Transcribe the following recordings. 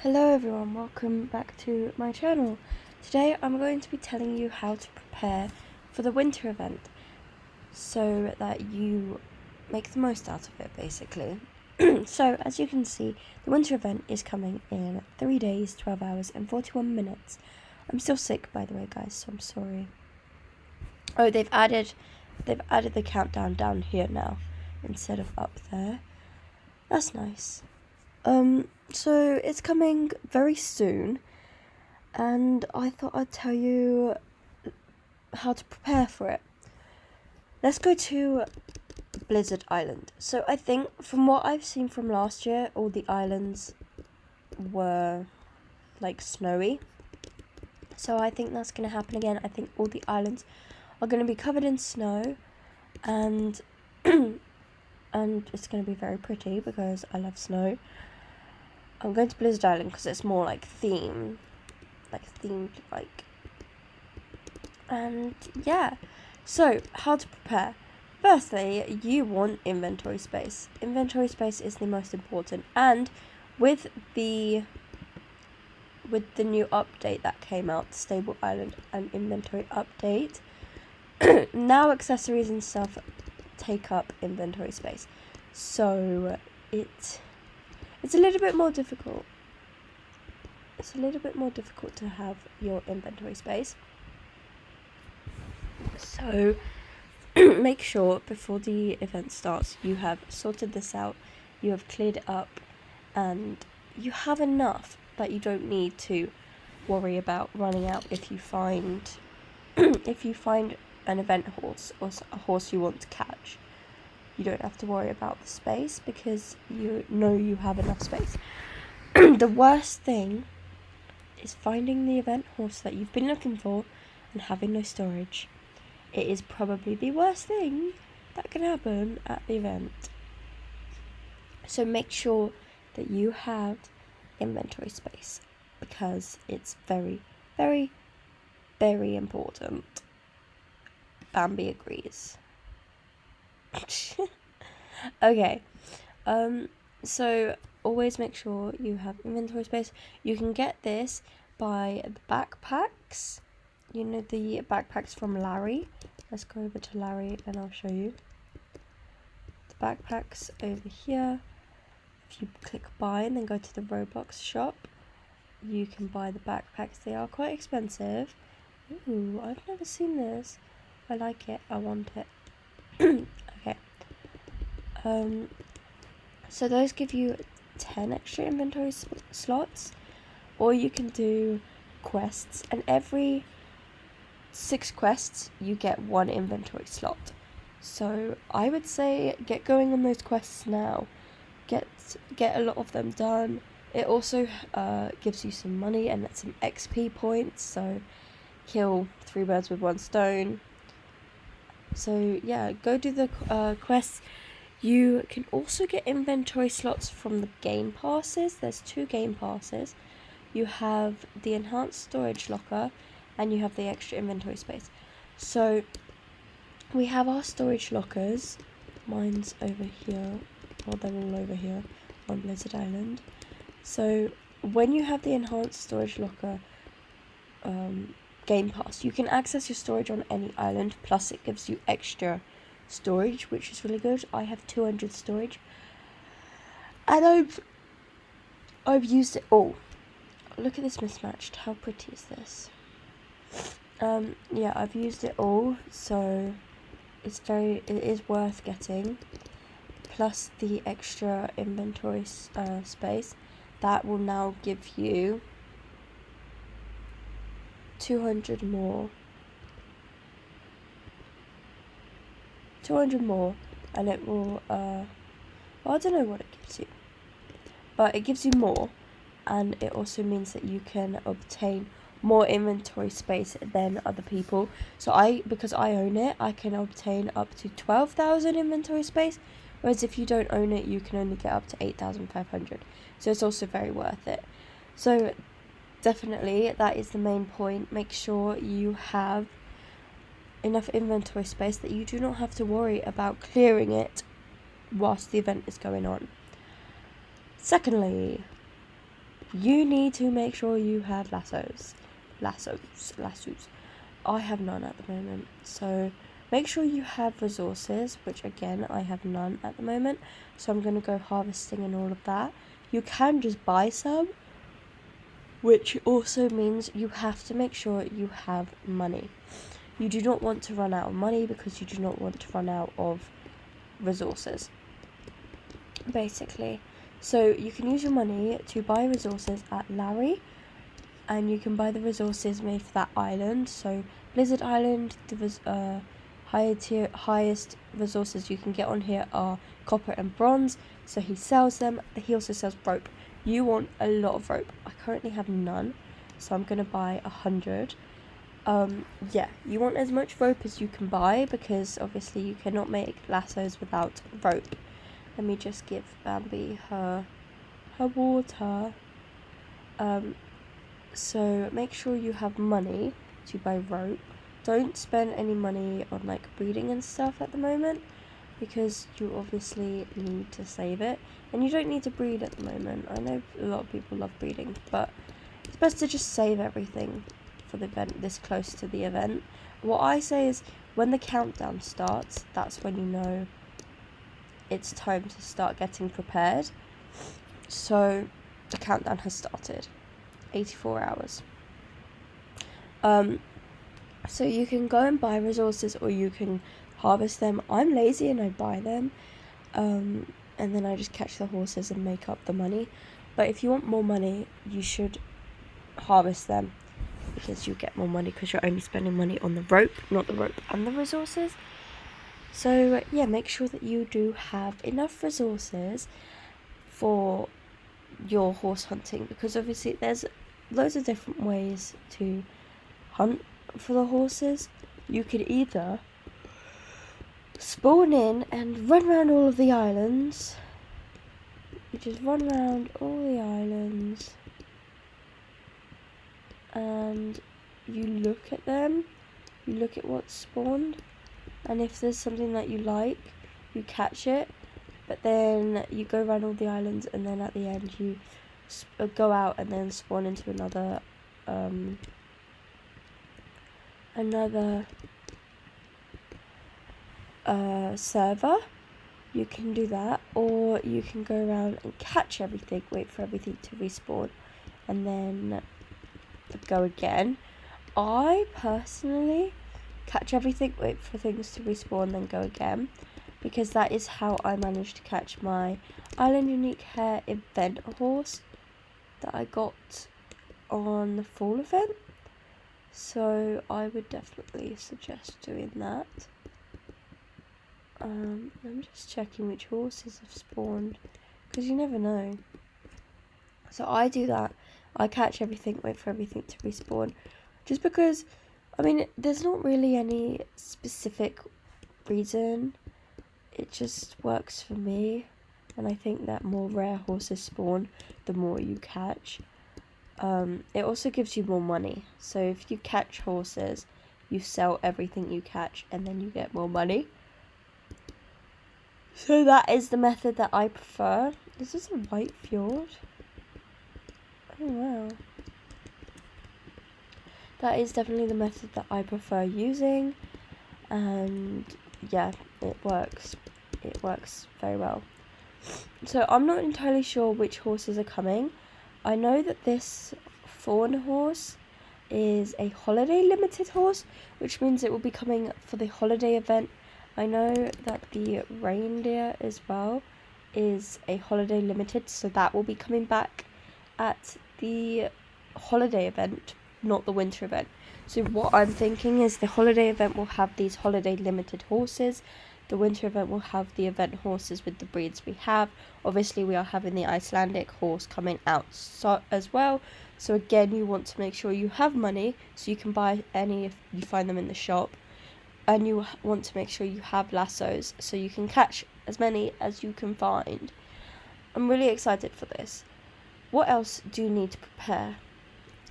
Hello everyone, welcome back to my channel. Today I'm going to be telling you how to prepare for the winter event so that you make the most out of it basically. So as you can see, the winter event is coming in 3 days, 12 hours and 41 minutes. I'm still sick by the way guys, so I'm sorry. Oh, they've added the countdown down here now instead of up there. That's nice. So it's coming very soon, and I thought I'd tell you how to prepare for it. Let's go to Blizzard Island. So I think from what I've seen from last year, all the islands were like snowy. So I think that's going to happen again. I think all the islands are going to be covered in snow, and and it's going to be very pretty because I love snow. I'm going to Blizzard Island because it's more like themed. And yeah. So, how to prepare. Firstly, you want inventory space. Inventory space is the most important. And with the new update that came out, the Stable Island and inventory update, now accessories and stuff take up inventory space. So, it's a little bit more difficult. It's a little bit more difficult to have your inventory space. So make sure before the event starts you have sorted this out, you have cleared it up, and you have enough that you don't need to worry about running out if you find an event horse or a horse you want to catch. You don't have to worry about the space because you know you have enough space. The worst thing is finding the event horse that you've been looking for and having no storage. It is probably the worst thing that can happen at the event. So make sure that you have inventory space because it's very, very, very important. Bambi agrees. Okay, so always make sure you have inventory space. You can get this by the backpacks. You know the backpacks from Larry. Let's go over to Larry and I'll show you. The backpacks over here. If you click buy and then go to the Roblox shop, you can buy the backpacks. They are quite expensive. Ooh, I've never seen this. I like it. I want it. Okay. So those give you 10 extra inventory slots, or you can do quests, and every 6 quests you get 1 inventory slot. So I would say get going on those quests now. Get a lot of them done. It also gives you some money and some XP points, so kill 3 birds with 1 stone. So yeah, go do the quests. You can also get inventory slots from the game passes. There's 2 game passes. You have the enhanced storage locker and you have the extra inventory space. So we have our storage lockers. Mine's over here. Well, they're all over here on Blizzard Island. So when you have the enhanced storage locker game pass, you can access your storage on any island, plus it gives you extra storage, which is really good. I have 200 storage and I've used it all. Look at this mismatched. How pretty is this? Yeah, I've used it all, so it is worth getting. Plus the extra inventory space that will now give you 200 more, and it will well, I don't know what it gives you, but it gives you more, and it also means that you can obtain more inventory space than other people. So because I own it, I can obtain up to 12,000 inventory space, whereas if you don't own it, you can only get up to 8,500. So it's also very worth it. So definitely that is the main point. Make sure you have enough inventory space that you do not have to worry about clearing it whilst the event is going on. Secondly, you need to make sure you have lassos. I have none at the moment, so make sure you have resources, which again I have none at the moment, so I'm going to go harvesting and all of that. You can just buy some, which also means you have to make sure you have money. You do not want to run out of money because you do not want to run out of resources, basically. So you can use your money to buy resources at Larry, and you can buy the resources made for that island. So Blizzard Island, the highest resources you can get on here are copper and bronze, so he sells them. He also sells rope. You want a lot of rope. I currently have none, so I'm going to buy 100. Yeah, you want as much rope as you can buy, because obviously you cannot make lassos without rope. Let me just give Bambi her water. So make sure you have money to buy rope. Don't spend any money on like breeding and stuff at the moment, because you obviously need to save it, and you don't need to breed at the moment. I know a lot of people love breeding, but it's best to just save everything for the event this close to the event. What I say is, when the countdown starts, that's when you know it's time to start getting prepared. So the countdown has started. 84 hours. So you can go and buy resources, or you can harvest them. I'm lazy and I buy them, and then I just catch the horses and make up the money. But if you want more money, you should harvest them, because you get more money because you're only spending money on the rope, not the rope and the resources. So yeah, make sure that you do have enough resources for your horse hunting, because obviously there's loads of different ways to hunt for the horses. You could either spawn in and run around all of the islands. You just run around all the islands and you look at them, you look at what's spawned, and if there's something that you like, you catch it. But then you go around all the islands, and then at the end you go out and then spawn into another server. You can do that, or you can go around and catch everything, wait for everything to respawn, and then go again. I personally catch everything, wait for things to respawn, then go again, because that is how I managed to catch my Island Unique Hair event horse that I got on the fall event. So I would definitely suggest doing that. I'm just checking which horses have spawned, because you never know. So I do that. I catch everything, wait for everything to respawn, just because, I mean, there's not really any specific reason. It just works for me, and I think that more rare horses spawn, the more you catch. It also gives you more money. So if you catch horses, you sell everything you catch, and then you get more money. So that is the method that I prefer. Is this a white fjord? Oh wow. That is definitely the method that I prefer using, and yeah, it works. It works very well. So I'm not entirely sure which horses are coming. I know that this fawn horse is a holiday limited horse, which means it will be coming for the holiday event. I know that the reindeer as well is a holiday limited, so that will be coming back at the holiday event, not the winter event. So what I'm thinking is the holiday event will have these holiday limited horses. The winter event will have the event horses with the breeds we have. Obviously we are having the Icelandic horse coming out as well. So again, you want to make sure you have money so you can buy any if you find them in the shop. And you want to make sure you have lassos so you can catch as many as you can find. I'm really excited for this. What else do you need to prepare?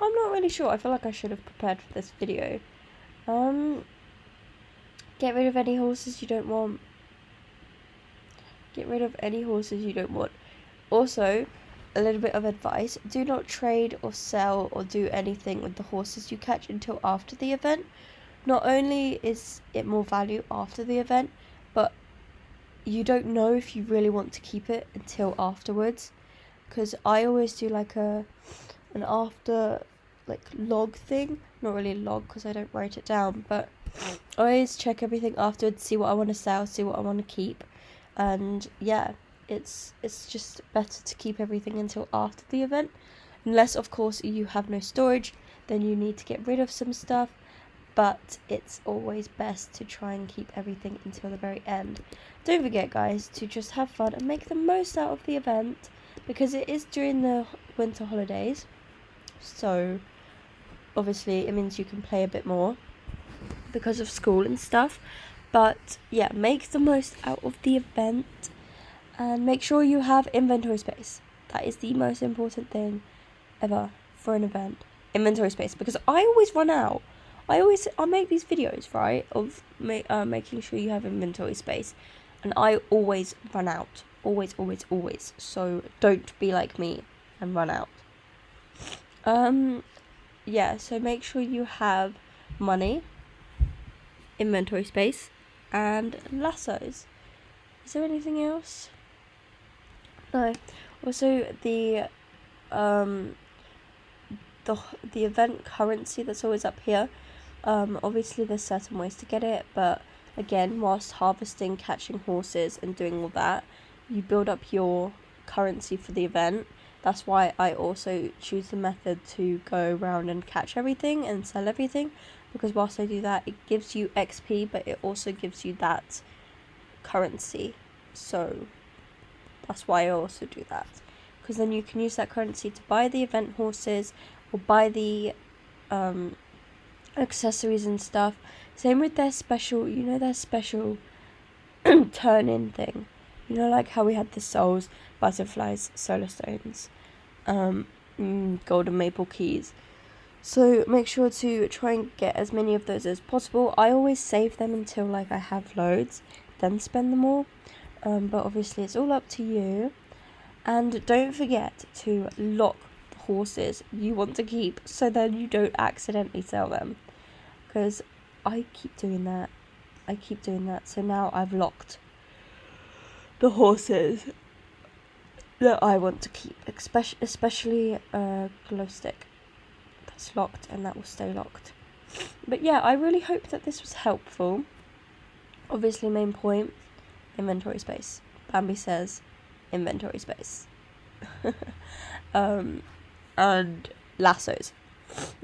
I'm not really sure. I feel like I should have prepared for this video. Get rid of any horses you don't want. Get rid of any horses you don't want. Also, a little bit of advice: do not trade or sell or do anything with the horses you catch until after the event. Not only is it more value after the event, but you don't know if you really want to keep it until afterwards. Because I always do like an after like log thing. Not really a log because I don't write it down, but I always check everything afterwards, see what I want to sell, see what I want to keep. And yeah, it's just better to keep everything until after the event. Unless of course you have no storage, then you need to get rid of some stuff. But it's always best to try and keep everything until the very end. Don't forget, guys, to just have fun and make the most out of the event, because it is during the winter holidays. So obviously it means you can play a bit more because of school and stuff. But yeah, make the most out of the event and make sure you have inventory space. That is the most important thing ever for an event. Inventory space, because I always run out. I make these videos, right, of making sure you have inventory space, and I always run out. Always. So don't be like me and run out. Yeah, so make sure you have money, inventory space, and lassos. Is there anything else? No. Also, the event currency that's always up here. Obviously there's certain ways to get it, but again, whilst harvesting, catching horses and doing all that, you build up your currency for the event. That's why I also choose the method to go around and catch everything and sell everything, because whilst I do that, it gives you XP, but it also gives you that currency. So that's why I also do that, because then you can use that currency to buy the event horses or buy the accessories and stuff. Same with their special, turn-in thing. Like how we had the souls, butterflies, solar stones, golden maple keys. So make sure to try and get as many of those as possible. I always save them until like I have loads, then spend them all. But obviously it's all up to you. And don't forget to lock the horses you want to keep, so then you don't accidentally sell them. Because I keep doing that. So now I've locked the horses that I want to keep, especially glow stick. That's locked, and that will stay locked. But yeah, I really hope that this was helpful. Obviously, main point, inventory space. Bambi says inventory space. And lassos.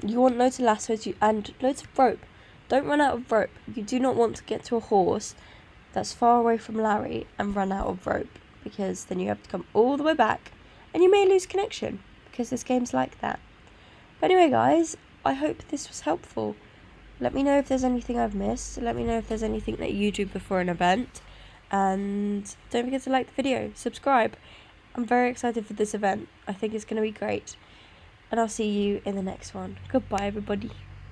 You want loads of lassos and loads of rope. Don't run out of rope. You do not want to get to a horse that's far away from Larry and run out of rope, because then you have to come all the way back and you may lose connection, because this game's like that. But anyway, guys, I hope this was helpful. Let me know if there's anything I've missed. Let me know if there's anything that you do before an event. And don't forget to like the video, subscribe. I'm very excited for this event. I think it's going to be great. And I'll see you in the next one. Goodbye, everybody.